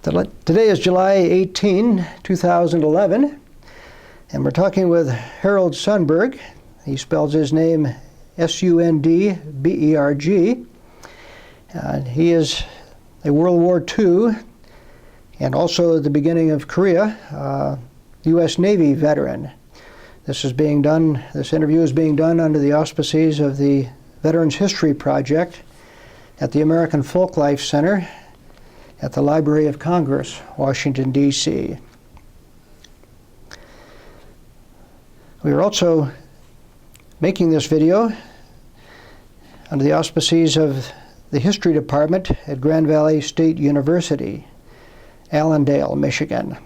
Today is July 18, 2011, and we're talking with Harold Sundberg. He spells his name S-U-N-D-B-E-R-G. He is a World War II and also at the beginning of Korea, U.S. Navy veteran. This interview is being done under the auspices of the Veterans History Project at the American Folklife Center at the Library of Congress, Washington, D.C. We are also making this video under the auspices of the History Department at Grand Valley State University, Allendale, Michigan.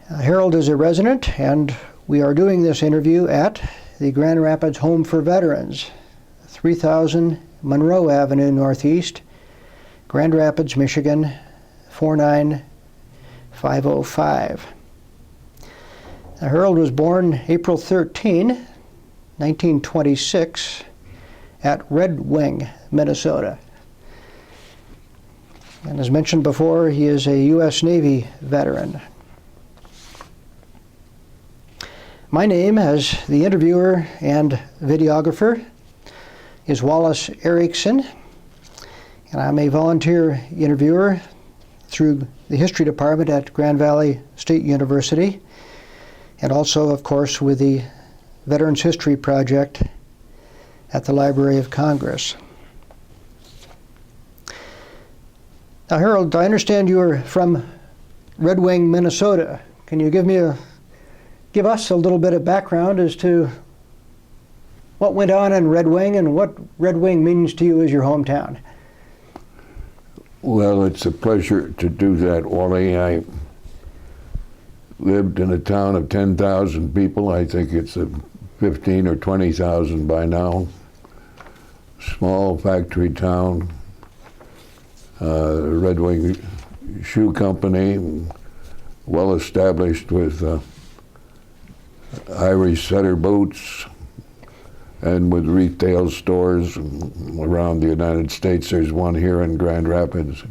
Harold is a resident, and we are doing this interview at the Grand Rapids Home for Veterans, 3000 Monroe Avenue Northeast, Grand Rapids, Michigan, 49505. Now, Harold was born April 13, 1926, at Red Wing, Minnesota. And as mentioned before, he is a U.S. Navy veteran. My name, as the interviewer and videographer, is Wallace Erickson. And I'm a volunteer interviewer through the History Department at Grand Valley State University, and also, of course, with the Veterans History Project at the Library of Congress. Now, Harold, I understand you are from Red Wing, Minnesota. Can you give us a little bit of background as to what went on in Red Wing and what Red Wing means to you as your hometown? Well, it's a pleasure to do that, Wally. I lived in a town of 10,000 people. I think it's 15 or 20,000 by now. Small factory town. Red Wing Shoe Company, well established with Irish setter boots and with retail stores around the United States. There's one here in Grand Rapids.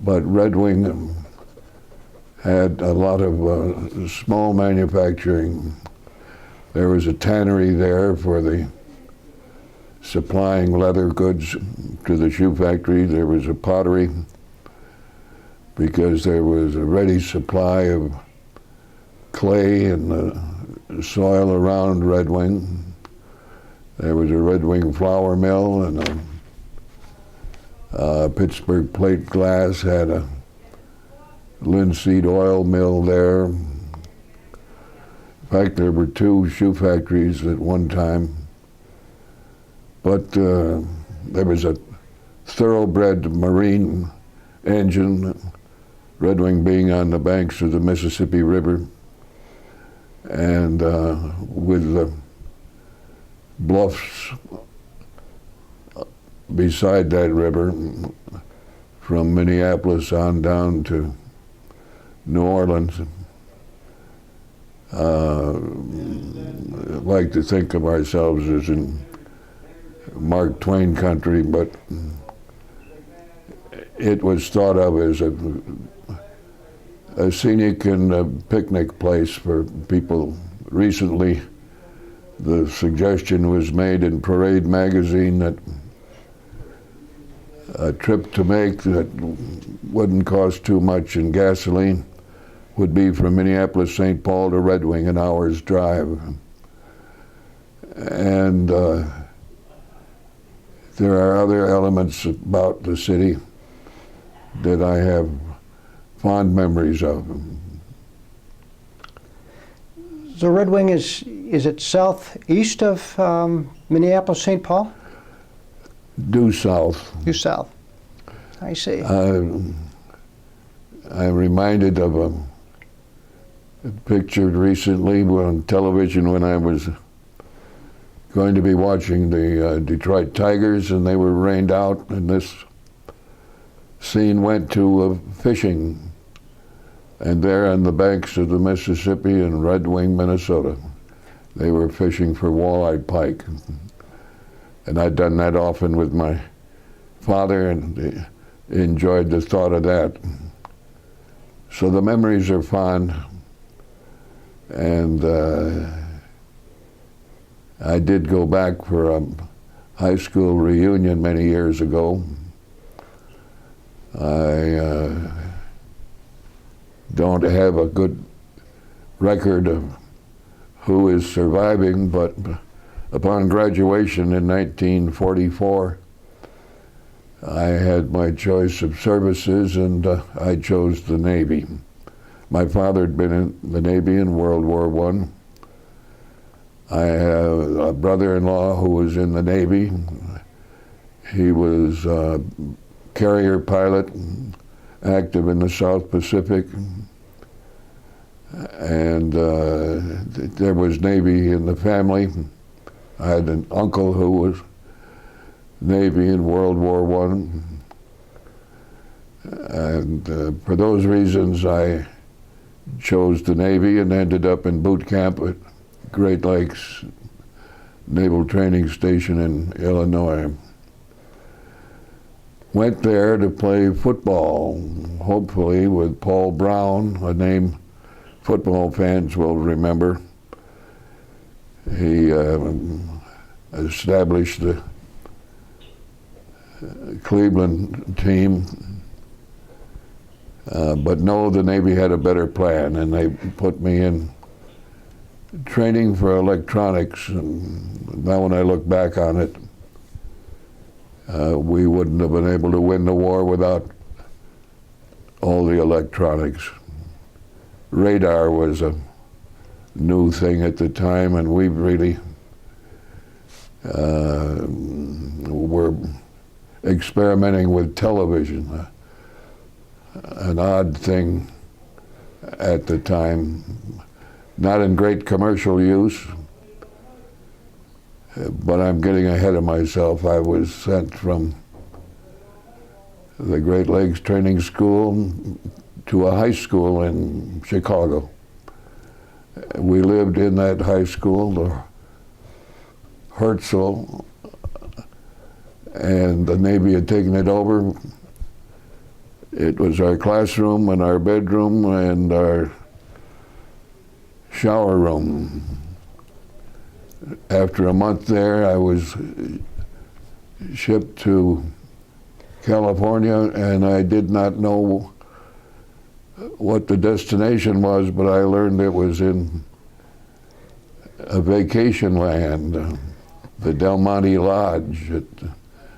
But Red Wing had a lot of small manufacturing. There was a tannery there for the supplying leather goods to the shoe factory. There was a pottery because there was a ready supply of clay and the soil around Red Wing. There was a Red Wing flour mill, and Pittsburgh Plate Glass had a linseed oil mill there. In fact, there were two shoe factories at one time. But there was a thoroughbred marine engine, Red Wing being on the banks of the Mississippi River, and with the bluffs beside that river, from Minneapolis on down to New Orleans. I like to think of ourselves as in Mark Twain country, but it was thought of as a scenic and a picnic place for people. Recently, the suggestion was made in Parade magazine that a trip to make that wouldn't cost too much in gasoline would be from Minneapolis, St. Paul to Red Wing, an hour's drive. And there are other elements about the city that I have fond memories of. So Red Wing is it southeast of Minneapolis, St. Paul? Due south. Due south. I see. I'm reminded of a picture recently on television when I was going to be watching the Detroit Tigers, and they were rained out, and this scene went to fishing, and there on the banks of the Mississippi in Red Wing, Minnesota, they were fishing for walleye pike. And I'd done that often with my father, and enjoyed the thought of that. So the memories are fond, and I did go back for a high school reunion many years ago. I don't have a good record of who is surviving, but upon graduation in 1944, I had my choice of services, and I chose the Navy. My father had been in the Navy in World War I. I have a brother-in-law who was in the Navy. He was a carrier pilot, active in the South Pacific. And there was Navy in the family. I had an uncle who was Navy in World War I. And for those reasons, I chose the Navy and ended up in boot camp at Great Lakes Naval Training Station in Illinois. Went there to play football, hopefully with Paul Brown, a name football fans will remember. He established the Cleveland team. But no, the Navy had a better plan, and they put me in training for electronics. And now when I look back on it, we wouldn't have been able to win the war without all the electronics. Radar was a new thing at the time, and we really were experimenting with television, an odd thing at the time, not in great commercial use, but I'm getting ahead of myself. I was sent from the Great Lakes Training School to a high school in Chicago. We lived in that high school, the Herzl, and the Navy had taken it over. It was our classroom and our bedroom and our shower room. After a month there, I was shipped to California, and I did not know what the destination was, but I learned it was in a vacation land, the Del Monte Lodge at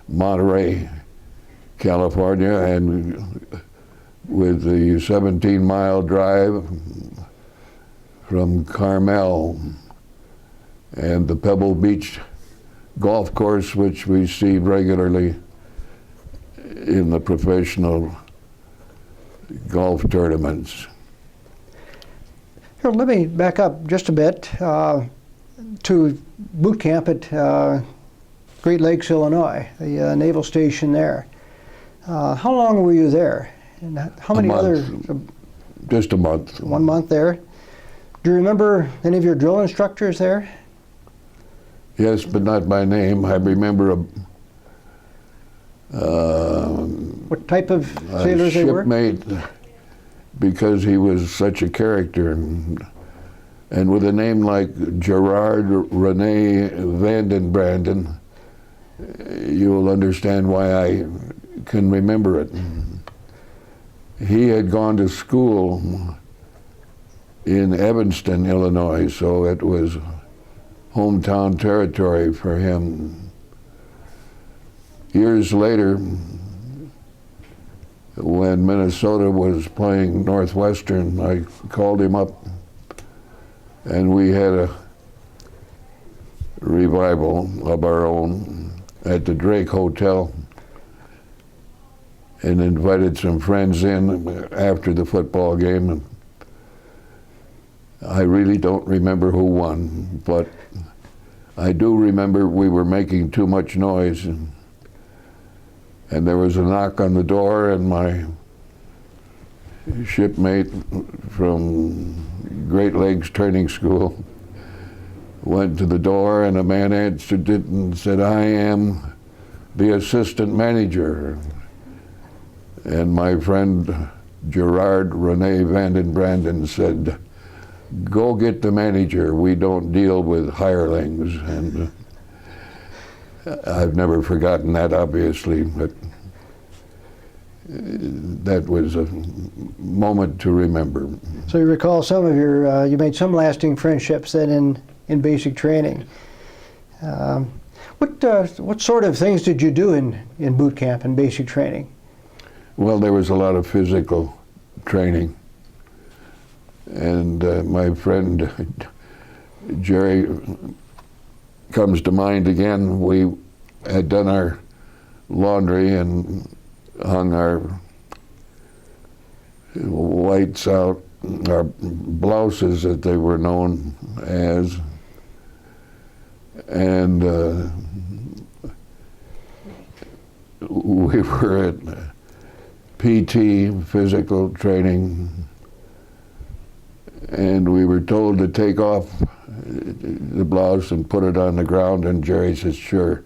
Monterey, California, and with the 17-mile drive from Carmel and the Pebble Beach golf course, which we see regularly in the professional golf tournaments. Here, let me back up just a bit to boot camp at Great Lakes, Illinois, the naval station there. How long were you there? And how many other? Just a month. 1 month there. Do you remember any of your drill instructors there? Yes, but not by name. I remember What type of sailors they were? Shipmate, because he was such a character, and with a name like Gerard Rene Vanden Branden, you'll understand why I can remember it. He had gone to school in Evanston, Illinois, so it was hometown territory for him. Years later, when Minnesota was playing Northwestern, I called him up, and we had a revival of our own at the Drake Hotel, and invited some friends in after the football game. And I really don't remember who won, but I do remember we were making too much noise, and there was a knock on the door, and my shipmate from Great Lakes Training School went to the door, and a man answered it and said, "I am the assistant manager." And my friend Gerard Rene Vanden Branden said, "Go get the manager. We don't deal with hirelings." And I've never forgotten that, obviously, but that was a moment to remember. So you recall some of your, you made some lasting friendships then in basic training. What sort of things did you do in boot camp and basic training? Well, there was a lot of physical training. And my friend Jerry comes to mind again. We had done our laundry and hung our whites out, our blouses that they were known as. And we were at PT, physical training, and we were told to take off the blouse and put it on the ground, and Jerry says, "Sure."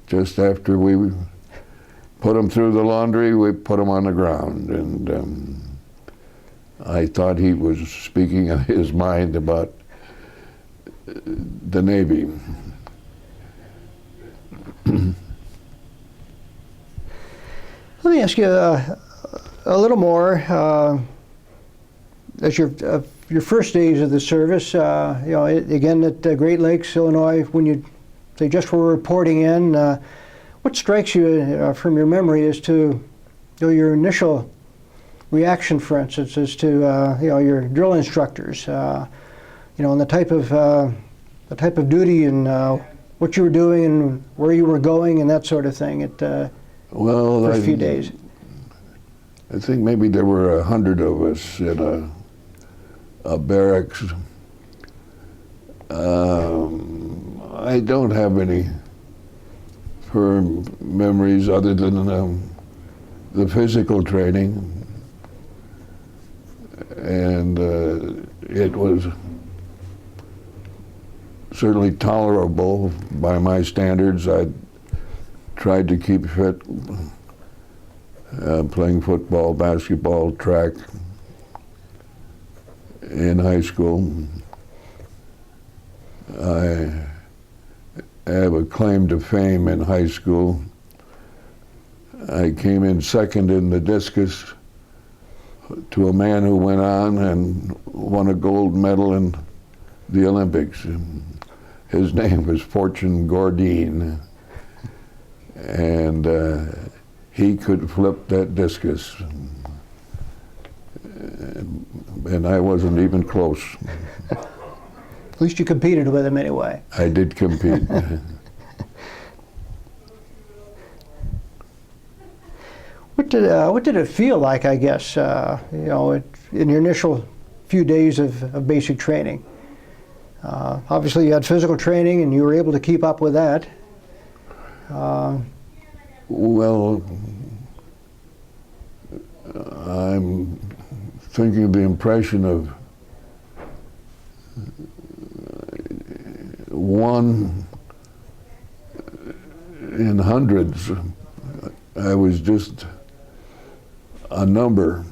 Just after we put them through the laundry, we put them on the ground, and I thought he was speaking in his mind about the Navy. Let me ask you a little more. As your first days of the service, again at Great Lakes, Illinois, when you say just were reporting in, what strikes you from your memory as to your initial reaction, for instance, as to your drill instructors, and the type of duty and what you were doing and where you were going and that sort of thing at first few days? I think maybe there were 100 of us in a barracks. I don't have any firm memories other than the physical training, and it was certainly tolerable by my standards. I tried to keep fit, playing football, basketball, track in high school. I have a claim to fame in high school. I came in second in the discus to a man who went on and won a gold medal in the Olympics. His name was Fortune Gordine, and he could flip that discus, and I wasn't even close. At least you competed with him anyway. I did compete. What did it feel like, I guess, in your initial few days of basic training? Obviously you had physical training and you were able to keep up with that. Well, I'm thinking of the impression of one in hundreds. I was just a number.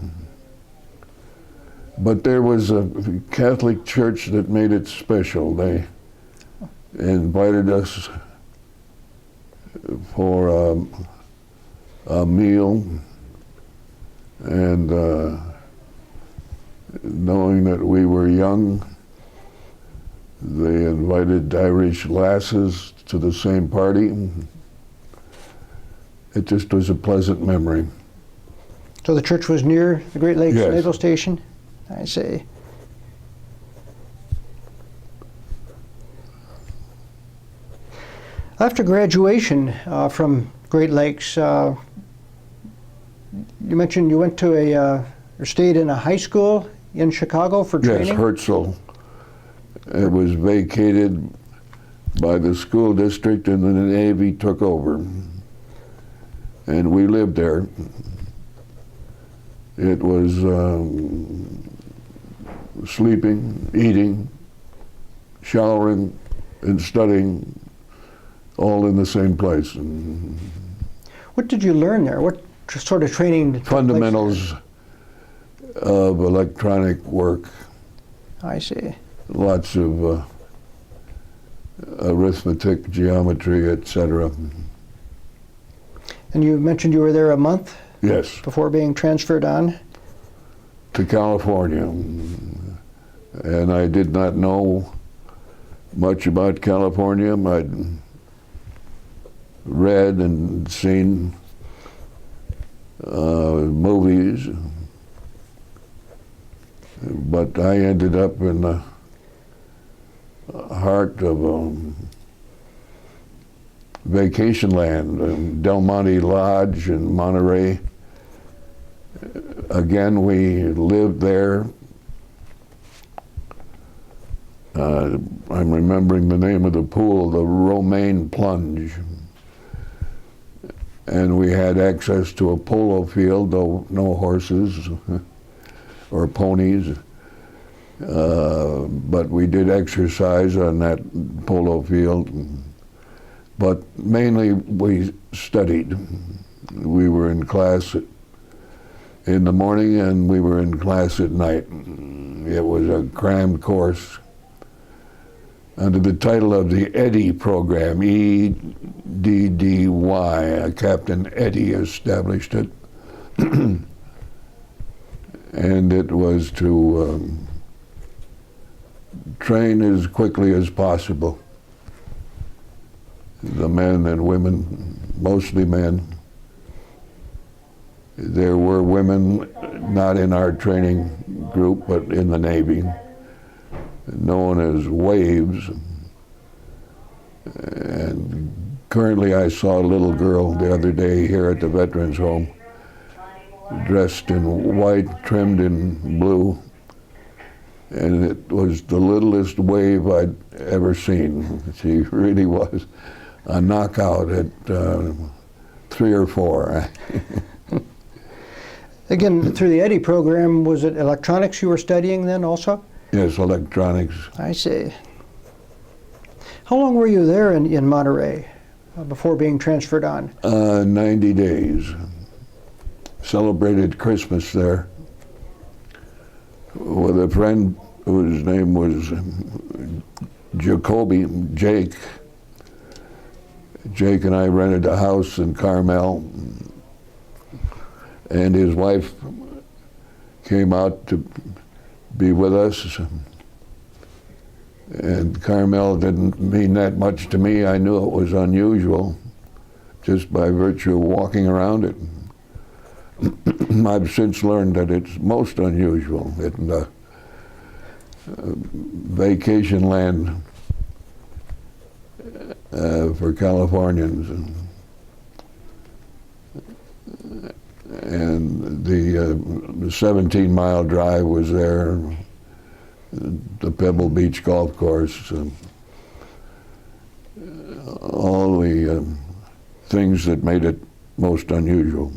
But there was a Catholic church that made it special. They invited us for a meal, and knowing that we were young, they invited Irish lasses to the same party. It just was a pleasant memory. So the church was near the Great Lakes Yes. Naval Station? I see. After graduation from Great Lakes, you mentioned you went to or stayed in a high school in Chicago for training? Yes, Herzl. It was vacated by the school district, and then the Navy took over. And we lived there. It was sleeping, eating, showering, and studying all in the same place. And what did you learn there? sort of training to take place fundamentals of electronic work. there? I see. Lots of arithmetic, geometry, etc. And you mentioned you were there a month Yes, before being transferred on? to California. And I did not know much about California. I'd read and seen movies, but I ended up in the heart of vacation land, Del Monte Lodge in Monterey. Again, we lived there. I'm remembering the name of the pool, the Romaine Plunge. And we had access to a polo field, though no horses or ponies. But we did exercise on that polo field. But mainly we studied. We were in class in the morning and we were in class at night. It was a crammed course under the title of the Eddy program, E-D-D-Y. Captain Eddy established it. And it was to train as quickly as possible the men and women, mostly men. There were women not in our training group, but in the Navy, known as waves. And currently I saw a little girl the other day here at the Veterans Home, dressed in white, trimmed in blue, and it was the littlest wave I'd ever seen. She really was a knockout at 3 or 4. Again, through the Eddy program, was it electronics you were studying then also? Yes, electronics. I see. How long were you there in Monterey before being transferred on? 90 days. Celebrated Christmas there with a friend whose name was Jake. Jake and I rented a house in Carmel, and his wife came out to be with us. And Carmel didn't mean that much to me. I knew it was unusual just by virtue of walking around it. I've since learned that it's most unusual in the vacation land for Californians. And the 17-mile drive was there, the Pebble Beach golf course, all the things that made it most unusual.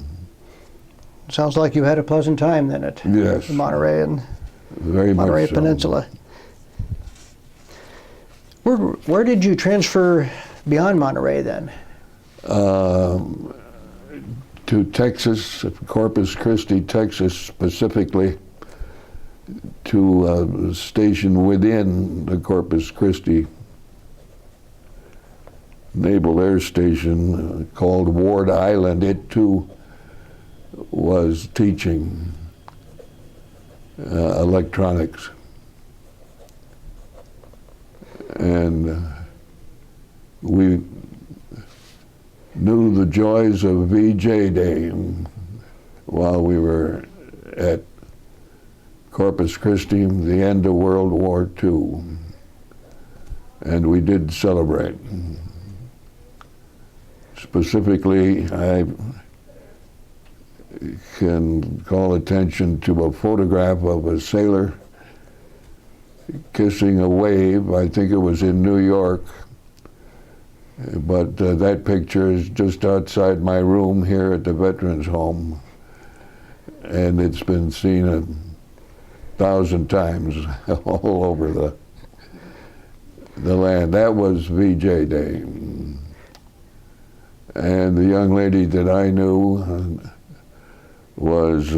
Sounds like you had a pleasant time then at Yes. Monterey and Very Monterey much so. Peninsula. Where did you transfer beyond Monterey then? To Texas, Corpus Christi, Texas specifically, to a station within the Corpus Christi Naval Air Station called Ward Island. It too was teaching electronics. And we knew the joys of VJ Day while we were at Corpus Christi, the end of World War II. And we did celebrate. Specifically, I can call attention to a photograph of a sailor kissing a wave. I think it was in New York. But that picture is just outside my room here at the Veterans Home. And it's been seen 1,000 times all over the land. That was VJ Day. And the young lady that I knew was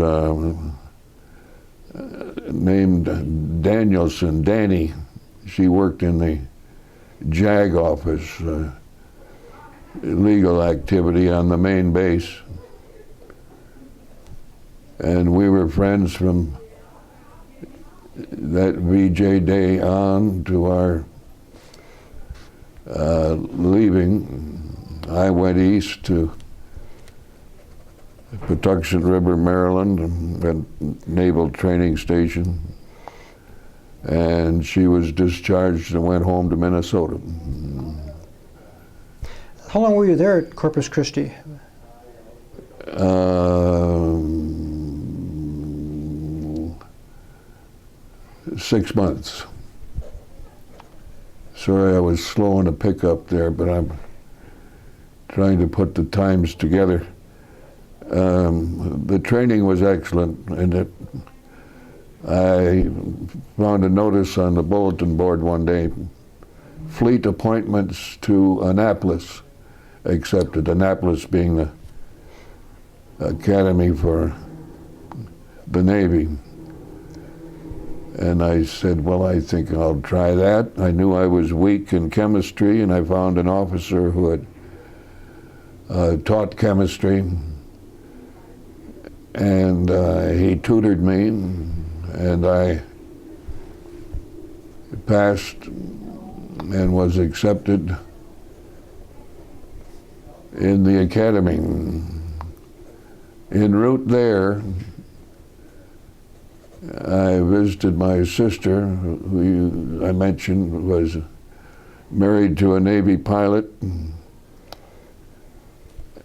named Danielson, Danny. She worked in the JAG office, legal activity on the main base. And we were friends from that VJ day on to our leaving. I went east to Patuxent River, Maryland, at Naval Training Station. And she was discharged and went home to Minnesota. How long were you there at Corpus Christi? 6 months. Sorry, I was slow in the pickup there, but I'm trying to put the times together. The training was excellent, and I found a notice on the bulletin board one day, fleet appointments to Annapolis accepted, Annapolis being the academy for the Navy. And I said, well, I think I'll try that. I knew I was weak in chemistry, and I found an officer who had taught chemistry, and he tutored me, and I passed and was accepted in the academy. En route there, I visited my sister, who I mentioned was married to a Navy pilot,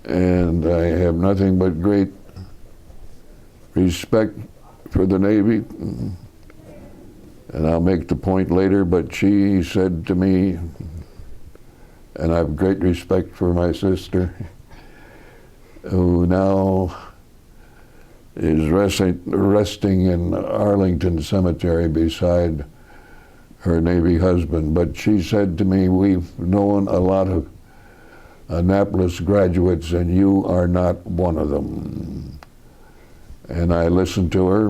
and I have nothing but great respect for the Navy, and I'll make the point later, but she said to me, and I have great respect for my sister, who now is resting in Arlington Cemetery beside her Navy husband. But she said to me, we've known a lot of Annapolis graduates, and you are not one of them. And I listened to her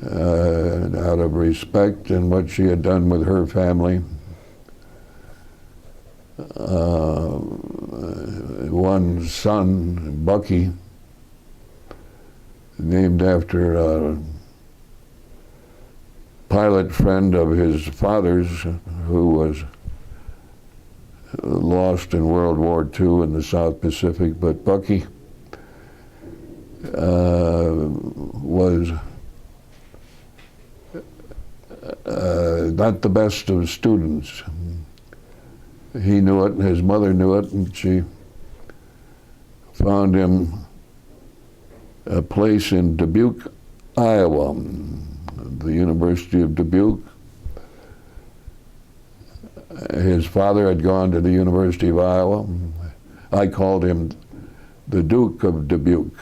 out of respect and what she had done with her family. One son, Bucky, named after a pilot friend of his father's who was lost in World War II in the South Pacific. But Bucky was not the best of students. He knew it, and his mother knew it, and she found him a place in Dubuque, Iowa, the University of Dubuque. His father had gone to the University of Iowa. I called him the Duke of Dubuque.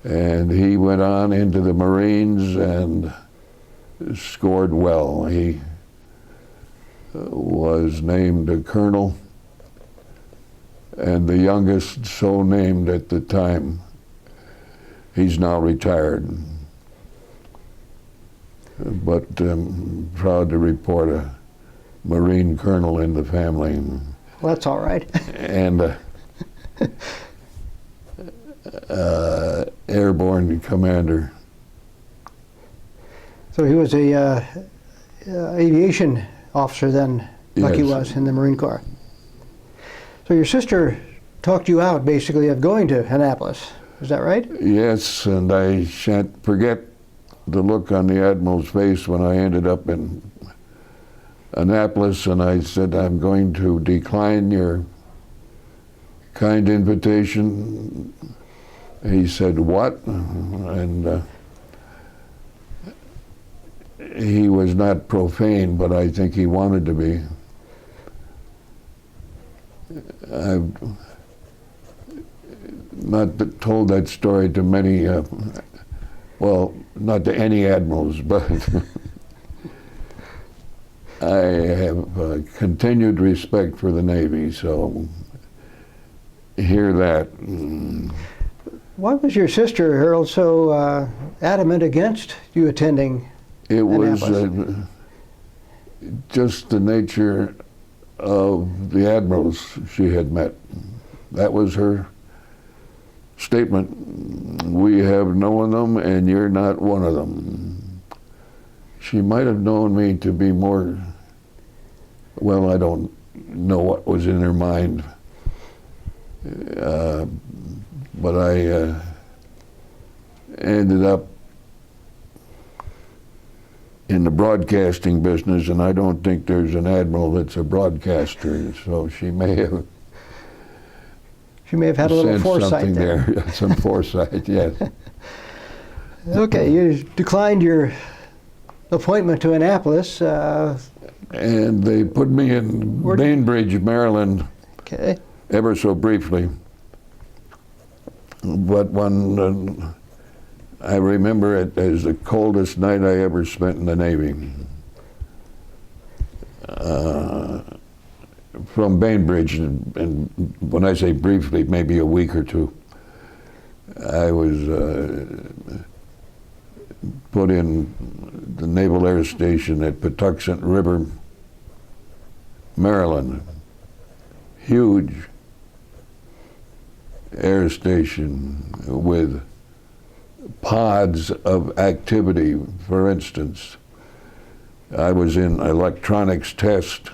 And he went on into the Marines and scored well. He was named a colonel, and the youngest so named at the time. He's now retired, but proud to report a Marine colonel in the family. Well, that's all right. And airborne commander. So he was a aviation officer then, like he was in the Marine Corps. So your sister talked you out, basically, of going to Annapolis. Is that right? Yes, and I shan't forget the look on the Admiral's face when I ended up in Annapolis, and I said, I'm going to decline your kind invitation. He said, what? And he was not profane, but I think he wanted to be. I've not told that story to many, well, not to any admirals, but I have continued respect for the Navy, so hear that. Why was your sister, Harold, so adamant against you attending It was Annapolis? just the nature of the admirals she had met. That was her statement. We have known them and you're not one of them. She might have known me to be more, well, I don't know what was in her mind. But I ended up in the broadcasting business, and I don't think there's an admiral that's a broadcaster, so she may have had a little sensed foresight something there. Some foresight, yes. Okay, you declined your appointment to Annapolis. And they put me in Bainbridge, Maryland, Okay. ever so briefly. But when I remember it as the coldest night I ever spent in the Navy. From Bainbridge, and when I say briefly, maybe a week or two, I was put in the Naval Air Station at Patuxent River, Maryland. Huge air station with pods of activity. For instance, I was in electronics test,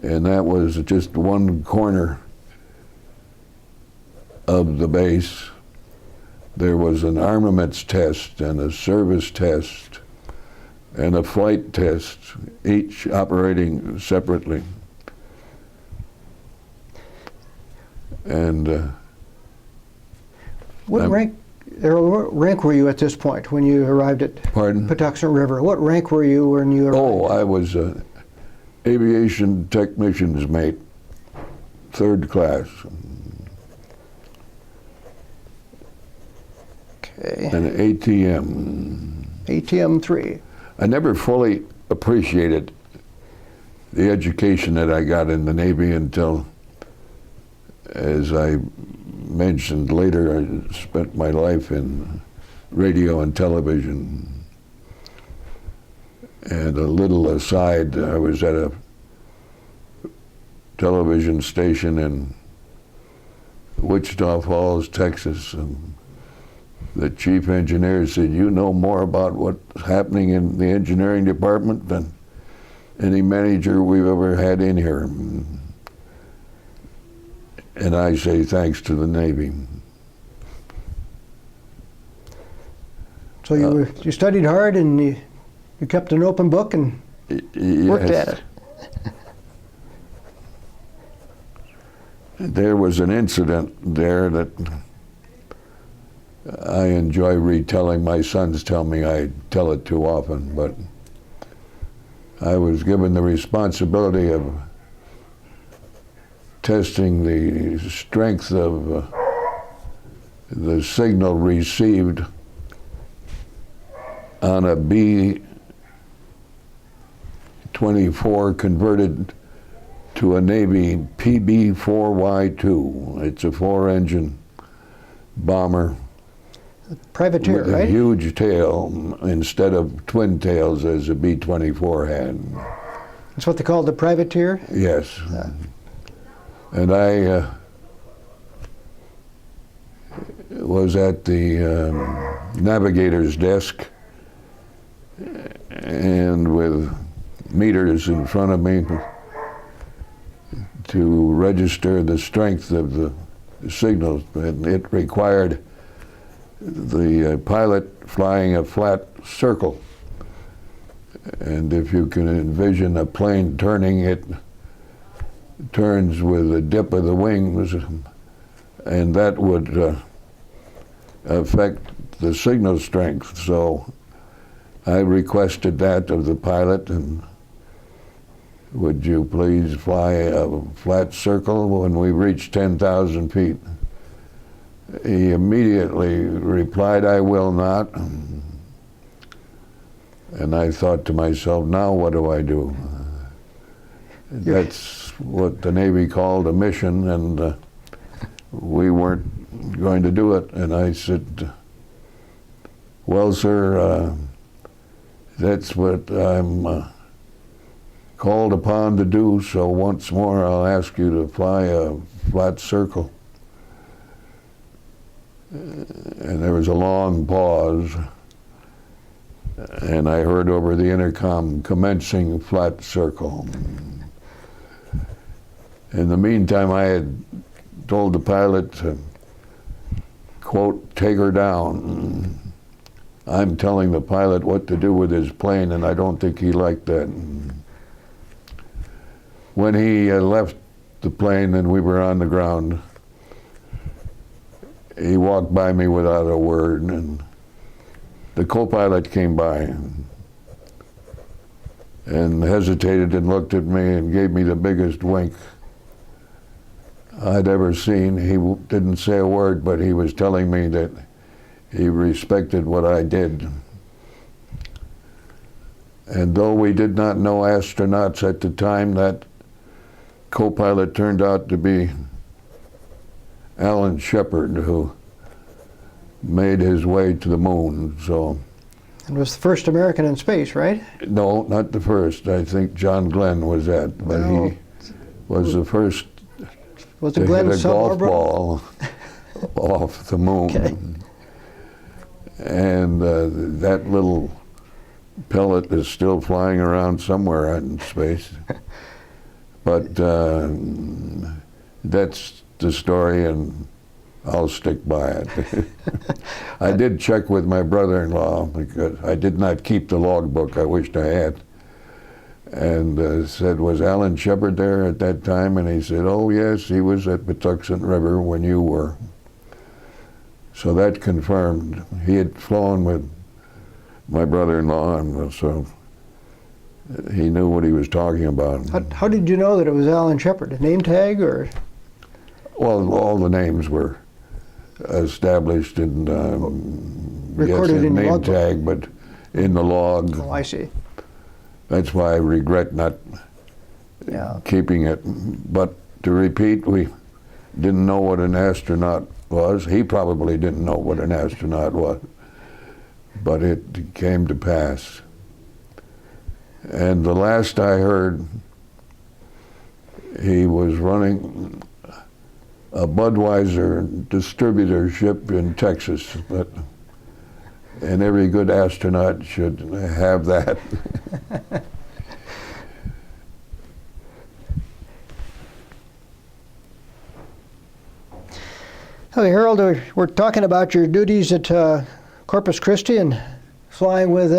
and that was just one corner of the base. There was an armaments test and a service test and a flight test, each operating separately. And What rank were you at this point when you arrived at pardon? Patuxent River? What rank were you when you arrived? Oh, I was aviation technician's mate, 3rd class. Okay. An ATM. ATM 3. I never fully appreciated the education that I got in the Navy until, as I mentioned later, I spent my life in radio and television. And a little aside, I was at a television station in Wichita Falls, Texas, and the chief engineer said, "You know more about what's happening in the engineering department than any manager we've ever had in here." And I say thanks to the Navy. So you studied hard and you kept an open book and worked at it. There was an incident there that I enjoy retelling. My sons tell me I tell it too often, but I was given the responsibility of testing the strength of the signal received on a B-24 converted to a Navy PB-4Y2. It's a 4-engine bomber. Privateer, with a right? huge tail instead of twin tails as a B-24 had. That's what they called the privateer? Yes. And I was at the navigator's desk, and with meters in front of me to register the strength of the signals. And it required the pilot flying a flat circle. And if you can envision a plane turning, it turns with a dip of the wings, and that would affect the signal strength. So I requested that of the pilot, and would you please fly a flat circle when we reach 10,000 feet? He immediately replied, "I will not." And I thought to myself, now what do I do? That's what the Navy called a mission, and we weren't going to do it. And I said, well, sir, that's what I'm called upon to do, so once more I'll ask you to fly a flat circle. And there was a long pause, and I heard over the intercom, commencing flat circle. In the meantime, I had told the pilot to, quote, take her down. I'm telling the pilot what to do with his plane, and I don't think he liked that. When he left the plane and we were on the ground, he walked by me without a word, and the co-pilot came by and hesitated and looked at me and gave me the biggest wink I'd ever seen. He didn't say a word, but he was telling me that he respected what I did. And though we did not know astronauts at the time, that co-pilot turned out to be Alan Shepard, who made his way to the moon. So, and was the first American in space, right? No, not the first. I think John Glenn was that, but well, he was the first was to Glenn hit a golf ball off the moon. Okay. And that little pellet is still flying around somewhere out in space. But that's the story, and I'll stick by it. I did check with my brother-in-law, because I did not keep the logbook. I wished I had. And said, was Alan Shepard there at that time? And he said, oh yes, he was at Patuxent River when you were. So that confirmed. He had flown with my brother-in-law, and so he knew what he was talking about. How did you know that it was Alan Shepard? A name tag, or? Well, all the names were established in, recorded in name logbook. tag, but in the log. Oh, I see. That's why I regret not keeping it. But to repeat, we didn't know what an astronaut was. He probably didn't know what an astronaut was, but it came to pass. And the last I heard, he was running a Budweiser distributorship in Texas, and every good astronaut should have that. Okay, Harold, we're talking about your duties at Corpus Christi and flying with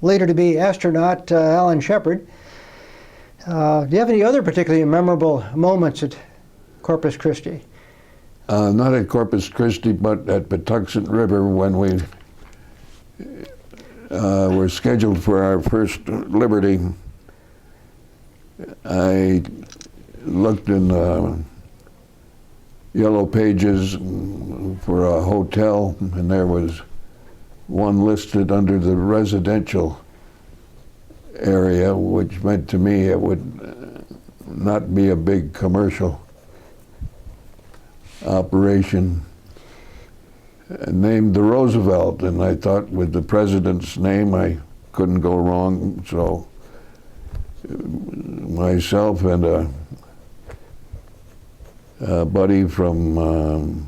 later to be astronaut Alan Shepard. Do you have any other particularly memorable moments at Corpus Christi? Not at Corpus Christi, but at Patuxent River when we were scheduled for our first liberty. I looked in Yellow Pages for a hotel, and there was one listed under the residential area, which meant to me it would not be a big commercial operation. Named the Roosevelt, and I thought with the president's name I couldn't go wrong, so myself and a buddy from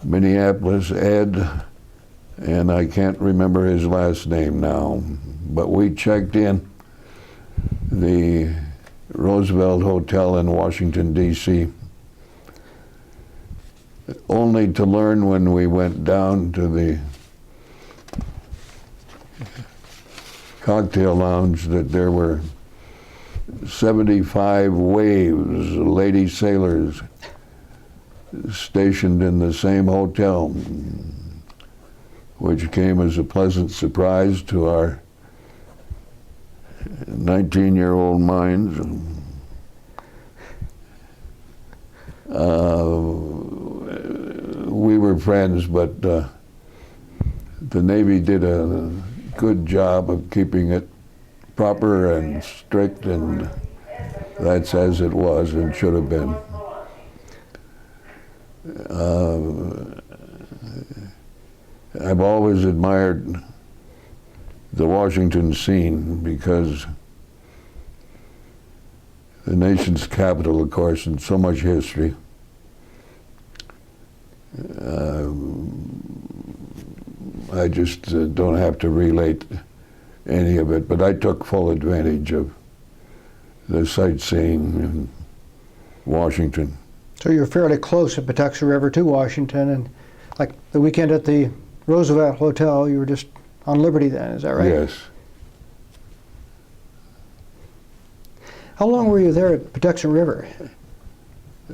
Minneapolis, Ed, and I can't remember his last name now, but we checked in the Roosevelt Hotel in Washington, D.C., only to learn when we went down to the cocktail lounge that there were 75 waves, lady sailors, stationed in the same hotel, which came as a pleasant surprise to our 19-year-old minds. We were friends, but the Navy did a good job of keeping it proper and strict, and That's as it was and should have been. I've always admired the Washington scene because the nation's capital, of course, and so much history. I just don't have to relate any of it, but I took full advantage of the sightseeing in Washington. So you're fairly close at Patuxent River to Washington, and like the weekend at the Roosevelt Hotel, you were just on Liberty then, is that right? Yes. How long were you there at Patuxent River?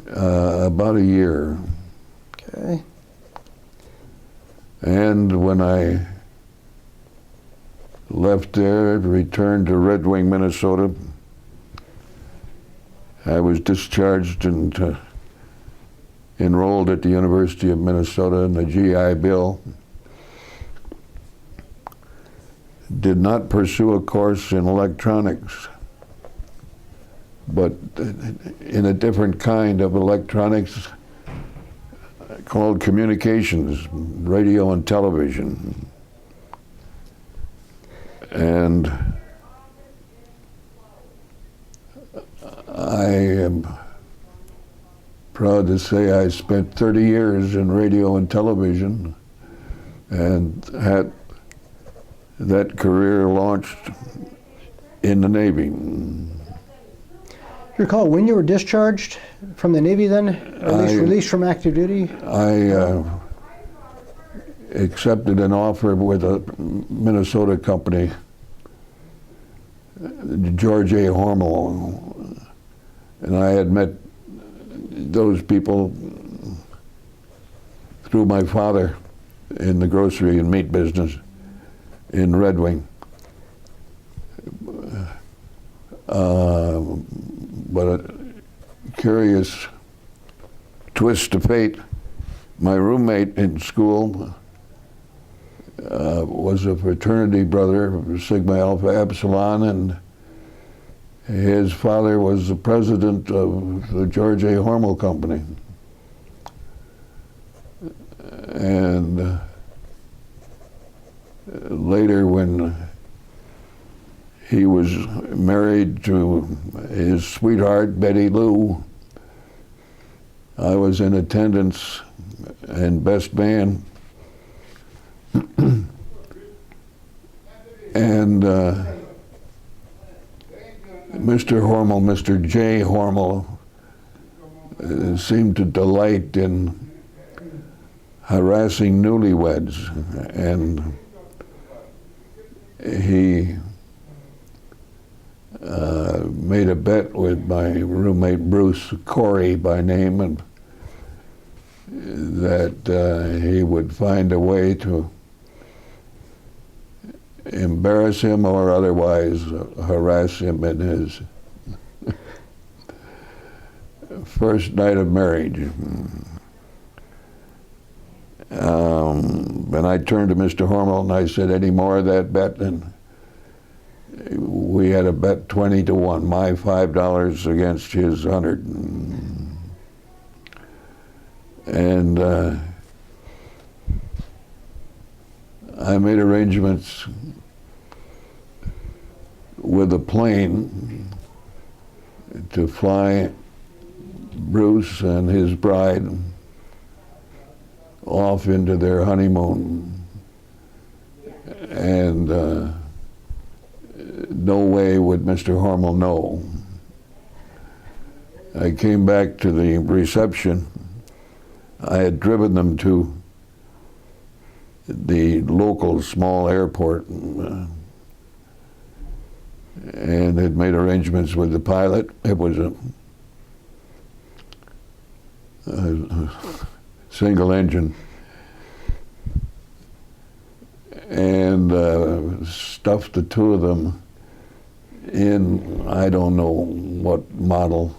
About a year. Okay. And when I left there, returned to Red Wing, Minnesota, I was discharged and enrolled at the University of Minnesota in the GI Bill. Did not pursue a course in electronics, but in a different kind of electronics called communications, radio and television. And I am proud to say I spent 30 years in radio and television and had that career launched in the Navy. You recall when you were discharged from the Navy then, or at least released from active duty? I accepted an offer with a Minnesota company, George A. Hormel, and I had met those people through my father in the grocery and meat business in Red Wing. But a curious twist of fate, my roommate in school was a fraternity brother of Sigma Alpha Epsilon, and his father was the president of the George A. Hormel Company. And later, when he was married to his sweetheart, Betty Lou, I was in attendance and best man. And Mr. Hormel, Mr. J. Hormel, seemed to delight in harassing newlyweds, and he made a bet with my roommate Bruce Corey by name, and that he would find a way to embarrass him or otherwise harass him in his first night of marriage. And I turned to Mr. Hormel and I said, any more of that bet? And we had a bet 20-1, my $5 against his 100. And I made arrangements with a plane to fly Bruce and his bride off into their honeymoon. And no way would Mr. Hormel know. I came back to the reception. I had driven them to the local small airport and had made arrangements with the pilot. It was a single engine, and stuffed the two of them in, I don't know what model,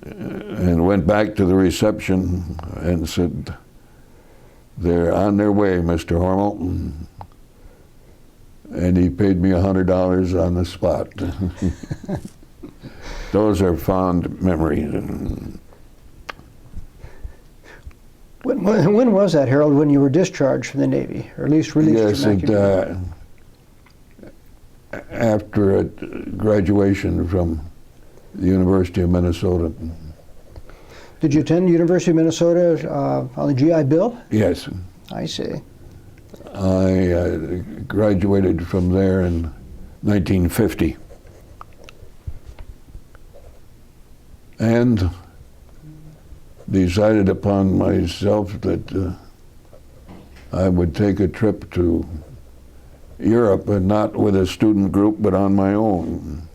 and went back to the reception and said, they're on their way, Mr. Hormel. And he paid me $100 on the spot. those are fond memories. When was that, Harold, when you were discharged from the Navy, or at least released Yes, from active duty? After graduation from the University of Minnesota. Did you attend University of Minnesota on the GI Bill? Yes. I see. I graduated from there in 1950. And decided upon myself that I would take a trip to Europe, and not with a student group, but on my own.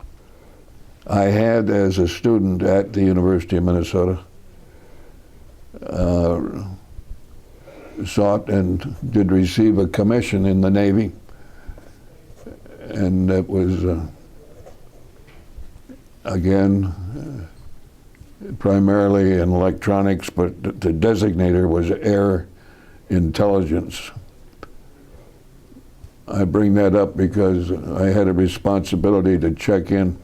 I had, as a student at the University of Minnesota, sought and did receive a commission in the Navy, and that was, again, primarily in electronics, but the designator was air intelligence. I bring that up because I had a responsibility to check in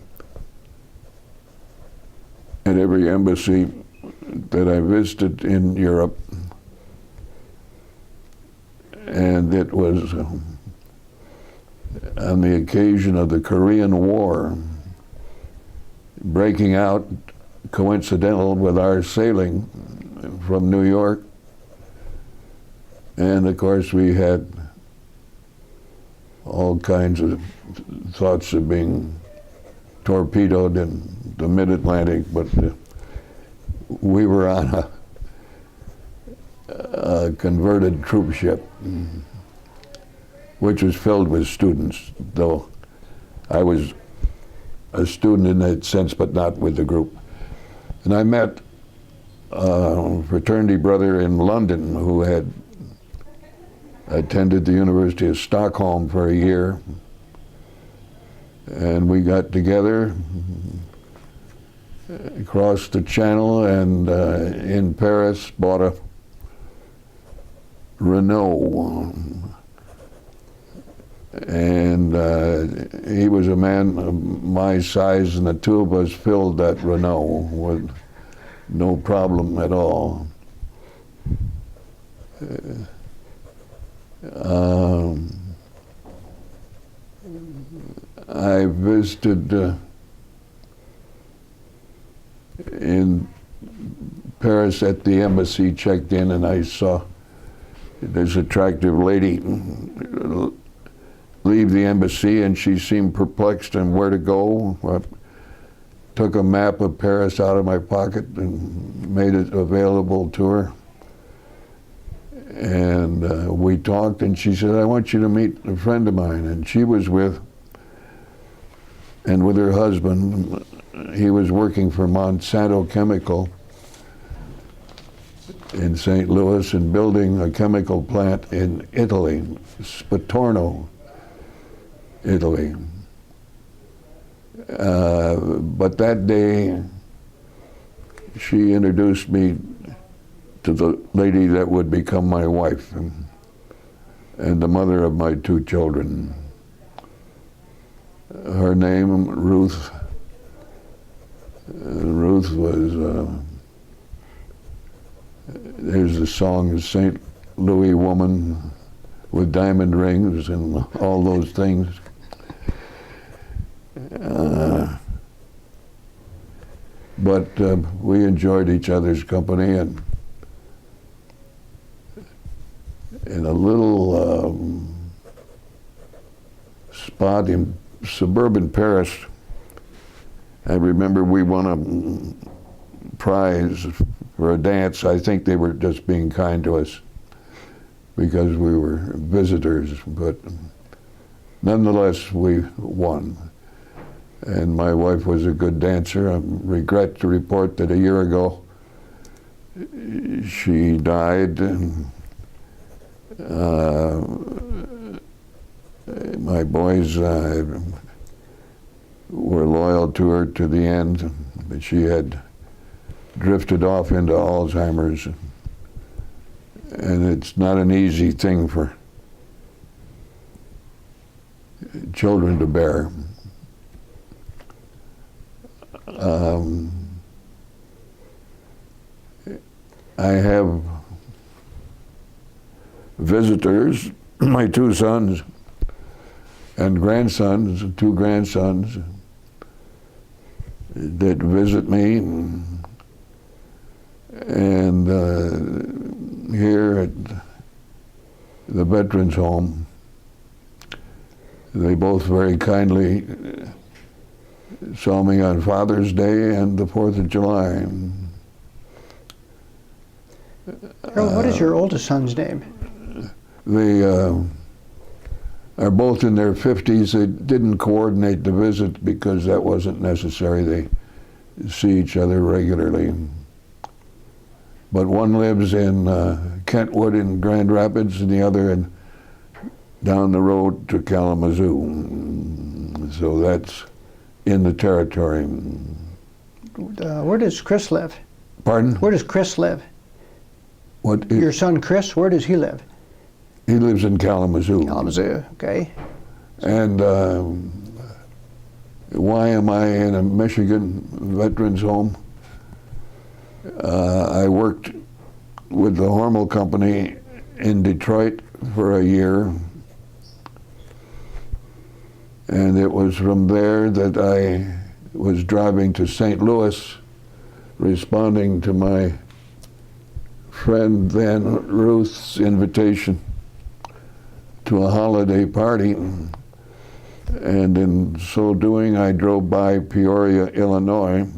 at every embassy that I visited in Europe, and it was on the occasion of the Korean War breaking out, coincidental with our sailing from New York. And of course we had all kinds of thoughts of being torpedoed in the mid-Atlantic, but we were on a converted troop ship, which was filled with students, though I was a student in that sense, but not with the group. And I met a fraternity brother in London who had attended the University of Stockholm for a year, and we got together, crossed the channel, and in Paris bought a Renault. And he was a man of my size, and the two of us filled that Renault with no problem at all. I visited in Paris at the embassy, checked in, and I saw this attractive lady leave the embassy, and she seemed perplexed on where to go. I took a map of Paris out of my pocket and made it available to her. And we talked, and she said, I want you to meet a friend of mine. And she was with her husband. He was working for Monsanto Chemical in St. Louis and building a chemical plant in Italy, Spatorno, Italy. But that day, she introduced me to the lady that would become my wife and the mother of my two children. Her name, Ruth. Ruth was, there's a song, St. Louis woman with diamond rings and all those things. But we enjoyed each other's company, and in a little spot in suburban Paris, I remember we won a prize for a dance. I think they were just being kind to us because we were visitors, but nonetheless we won. And my wife was a good dancer. I regret to report that a year ago she died, and my boys were loyal to her to the end, but she had drifted off into Alzheimer's, and it's not an easy thing for children to bear. I have visitors, my two sons and grandsons, two grandsons, that visit me. And here at the Veterans Home, they both very kindly saw me on Father's Day and the 4th of July. Harold, what is your oldest son's name? They are both in their 50s. They didn't coordinate the visit because that wasn't necessary. They see each other regularly. But one lives in Kentwood in Grand Rapids, and the other down the road to Kalamazoo. So that's in the territory. Where does Chris live? Pardon? Where does Chris live? What? Your son Chris, where does he live? He lives in Kalamazoo. Kalamazoo, okay. And why am I in a Michigan Veterans Home? I worked with the Hormel Company in Detroit for a year. And it was from there that I was driving to St. Louis, responding to my friend then Ruth's invitation to a holiday party. And in so doing, I drove by Peoria, Illinois,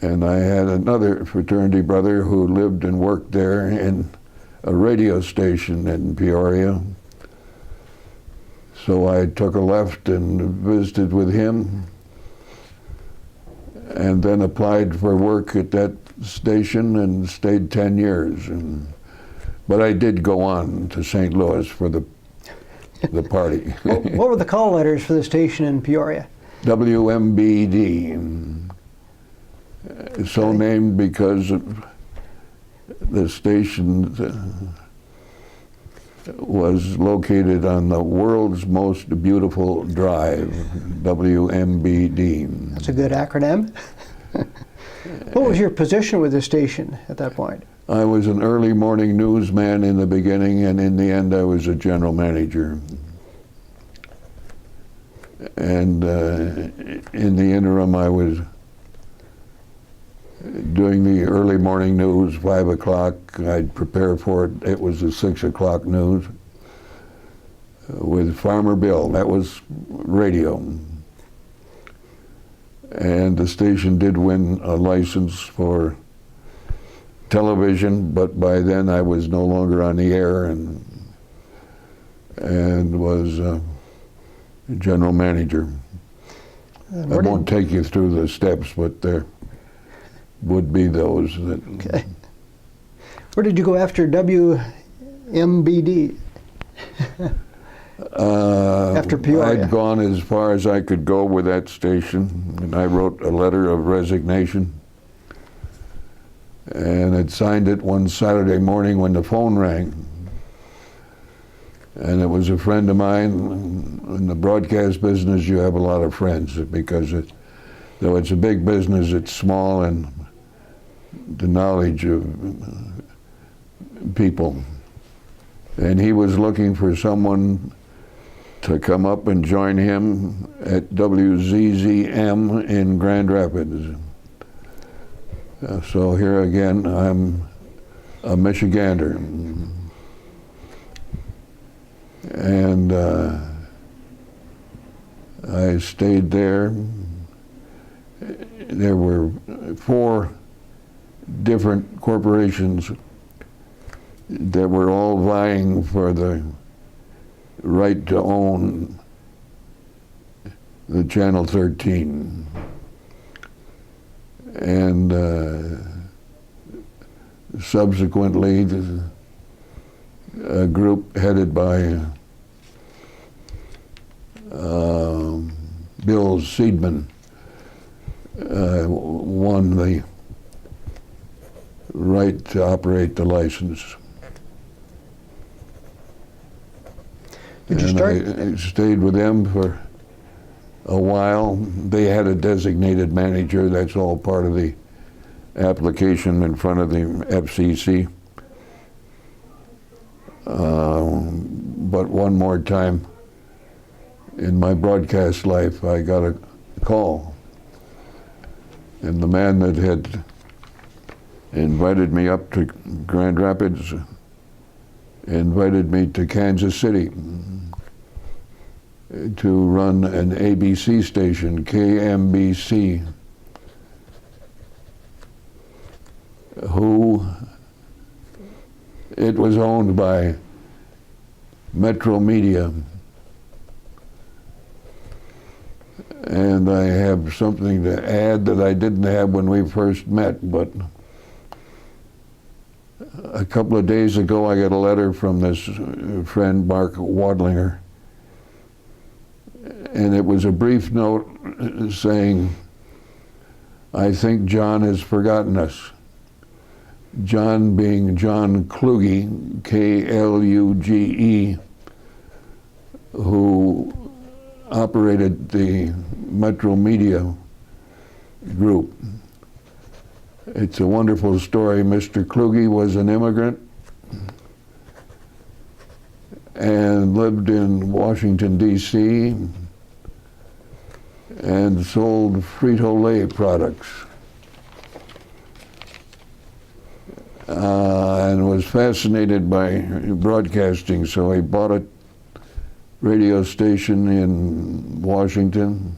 and I had another fraternity brother who lived and worked there in a radio station in Peoria. So I took a left and visited with him, and then applied for work at that station and stayed 10 years. But I did go on to St. Louis for the party. What were the call letters for the station in Peoria? WMBD. So named because of the station was located on the world's most beautiful drive, WMBD. That's a good acronym. What was your position with the station at that point? I was an early morning newsman in the beginning, and in the end I was a general manager. And in the interim I was doing the early morning news, 5 o'clock. I'd prepare for it. It was the 6 o'clock news with Farmer Bill. That was radio. And the station did win a license for television, but by then I was no longer on the air and was general manager. I won't take you through the steps, but there would be those that... Okay. Where did you go after WMBD? After Peoria? I'd gone as far as I could go with that station, and I wrote a letter of resignation, and had signed it one Saturday morning when the phone rang. And it was a friend of mine. In the broadcast business, you have a lot of friends, because though it's a big business, it's small, and the knowledge of people. And he was looking for someone to come up and join him at WZZM in Grand Rapids. So here again, I'm a Michigander. And I stayed there. There were 4 different corporations that were all vying for the right to own the Channel 13. And subsequently, a group headed by Bill Seidman won the right to operate the license. Did you start? I stayed with them for a while. They had a designated manager. That's all part of the application in front of the FCC. But one more time in my broadcast life, I got a call. And the man that had invited me up to Grand Rapids invited me to Kansas City to run an ABC station, KMBC, who it was owned by Metro Media. And I have something to add that I didn't have when we first met, but a couple of days ago I got a letter from this friend, Mark Wadlinger, and it was a brief note saying, "I think John has forgotten us." John being John Kluge, K-L-U-G-E, who operated the Metro Media Group. It's a wonderful story. Mr. Kluge was an immigrant and lived in Washington, D.C. and sold Frito-Lay products. And was fascinated by broadcasting, so he bought a radio station in Washington,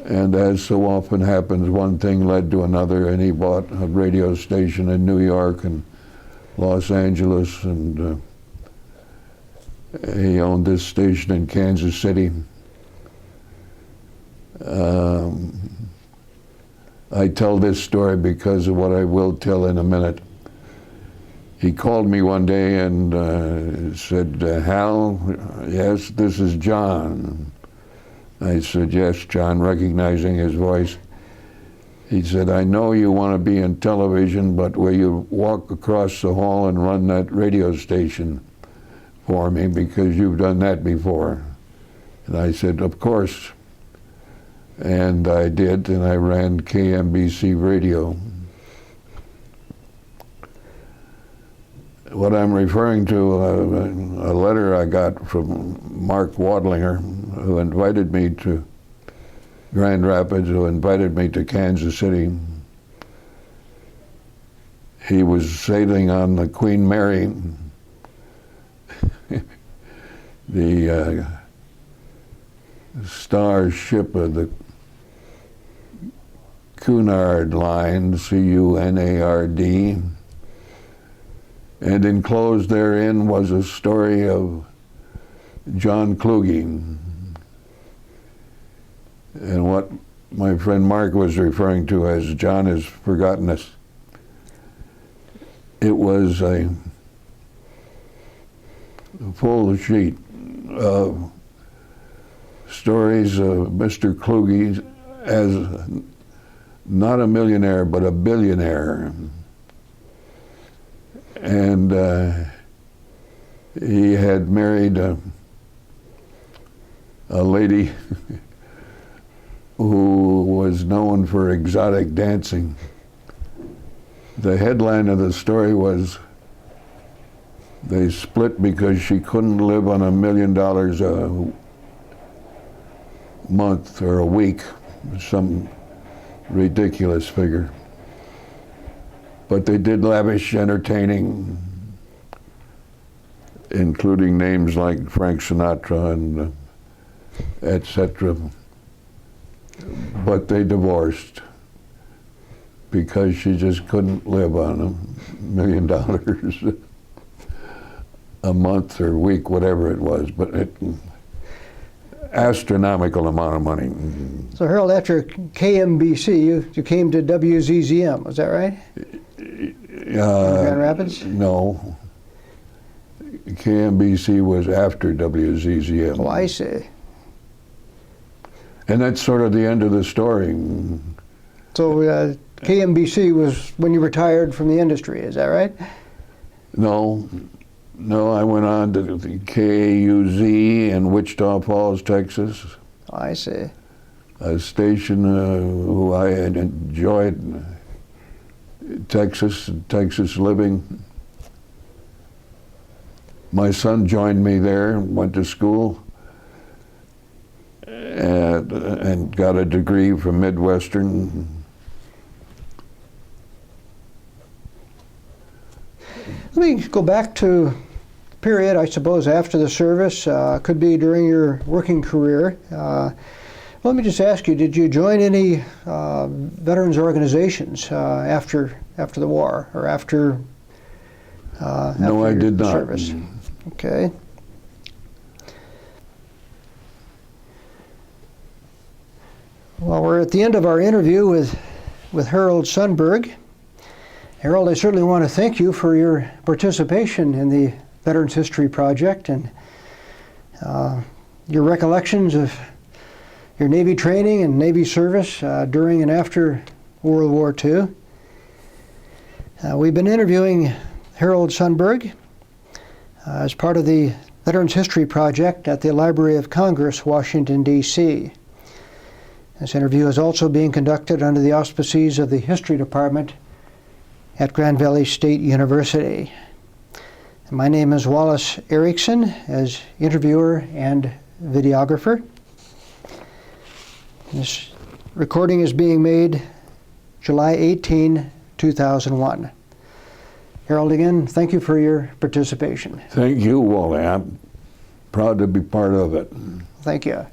and as so often happens, one thing led to another, and he bought a radio station in New York and Los Angeles, and he owned this station in Kansas City. I tell this story because of what I will tell in a minute. He called me one day and said, "Hal, yes, this is John." I said, "Yes, John," recognizing his voice. He said, "I know you want to be in television, but will you walk across the hall and run that radio station for me, because you've done that before?" And I said, "Of course." And I did, and I ran KMBC Radio. What I'm referring to, a letter I got from Mark Wadlinger, who invited me to Grand Rapids, who invited me to Kansas City. He was sailing on the Queen Mary, the star ship of the Cunard line, C-U-N-A-R-D, and enclosed therein was a story of John Kluge. And what my friend Mark was referring to as John has forgotten us, it was a full sheet of stories of Mr. Kluge as not a millionaire, but a billionaire. And he had married a lady who was known for exotic dancing. The headline of the story was, they split because she couldn't live on $1 million a month or a week, some ridiculous figure. But they did lavish entertaining, including names like Frank Sinatra and etc. But they divorced because she just couldn't live on $1 million a month or week, whatever it was. But astronomical amount of money. So Harold, after KMBC, you came to WZZM, was that right? Grand Rapids? No. KMBC was after WZZM. Oh, I see. And that's sort of the end of the story. So KMBC was when you retired from the industry, is that right? No, I went on to the KUZ in Wichita Falls, Texas. I see. A station who I had enjoyed, Texas living. My son joined me there, went to school, and got a degree from Midwestern. Let me go back to the period, I suppose, after the service. Could be during your working career. Let me just ask you, did you join any veterans organizations after the war, or after No, I did not. service? Okay. Well, we're at the end of our interview with Harold Sundberg. Harold, I certainly want to thank you for your participation in the Veterans History Project and your recollections of your Navy training and Navy service during and after World War II. We've been interviewing Harold Sundberg as part of the Veterans History Project at the Library of Congress, Washington, D.C. This interview is also being conducted under the auspices of the History Department at Grand Valley State University. And my name is Wallace Erickson, as interviewer and videographer. This recording is being made July 18, 2001. Harold, again, thank you for your participation. Thank you, Wally. I'm proud to be part of it. Thank you.